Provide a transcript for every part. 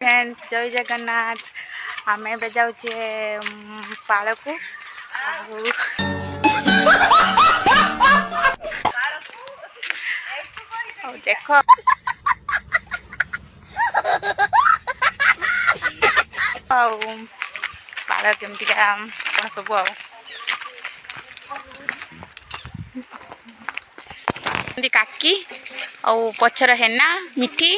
Friends जय जगन्नाथ आम ए जाऊे पाड़ को देख पाड़ केमती कौन सब काकी आ पछर हेना मिठी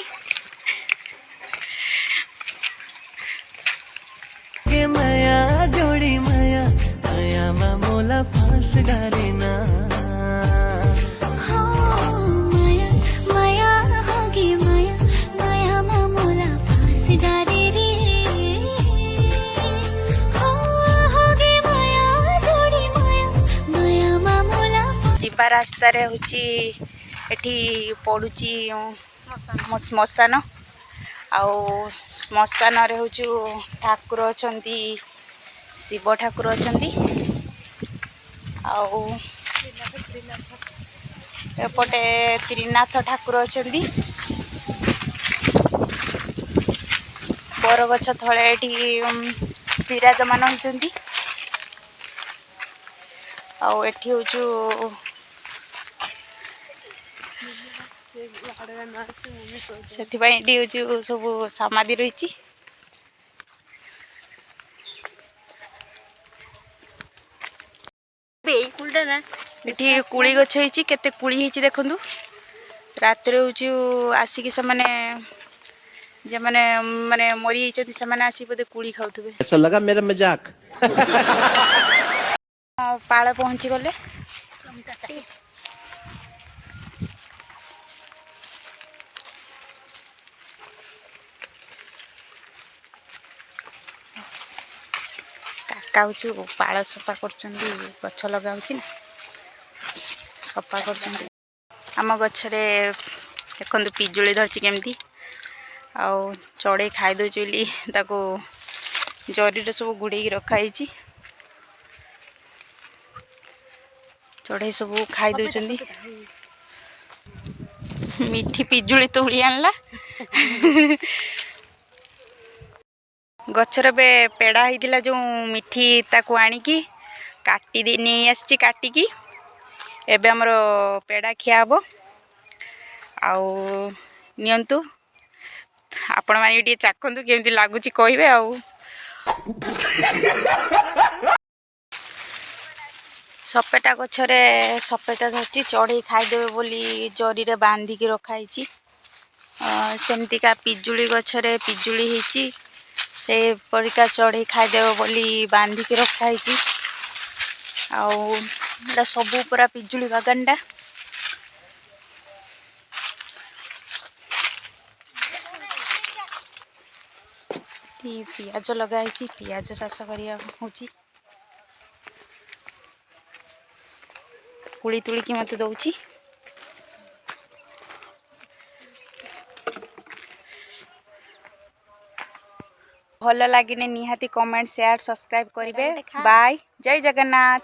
माया जोड़ी माया माया मामोला फांस डालेना माया माया होगी माया माया मामोला फांस डाले रे होगी माया जोड़ी माया माया मामोला जीवा रास्ता रे होची एठी पड़ुची श्मशान आउ श्मशान रे होचु ठाकुर अछंती शिव ठाकुर अछंती आउ एपटे त्रिनाथ ठाकुर अछंती बरगछ थळे एठी विराजमान होचंती आउ एठी होचु से सब समाधि रही कुली गछ केते कुली देखु रात आसिक से जे माने माने मरी जाइछन्ती से माने आसी बोधे कुली खाउथबे। ऐसा लगा मेरा मजाक पाळ पहुंची गले काका पाळ सफा कर गछ लगा सफा कर आम गछरे देखो पिजुली धरची केमती आउ चढ़े खाई दौली जरी सब गुड़े रखाई चढ़े सब खाई दौरान मिठी पिजुली तोड़ी आनला गछर बे पेड़ा होता जो मिठी ताकू आणिकी काटी नहीं आसी काटिकी एबे हमर पेड़ा खिया हम आउ नियंतु आपण माने टी चाखंतु केमती लागुची कहिबे आउ सपेटा गछरे सपेटा धरती चढ़े खाईदेवे बोली जरी रे बांधिकी रखाई सेमतिका पिजुली गछरे पिजुली होती से परिका चढ़े खाईदेवे बोली बांधिकी रखाई आउ सबू पूरा पिजुली बागानटा पियाज लगाई पियाज चाष करिया होची कुली तुलिकी मत दउची भल लगिने निहाती कमेंट शेयर सब्सक्राइब करिवे बाय जय जगन्नाथ।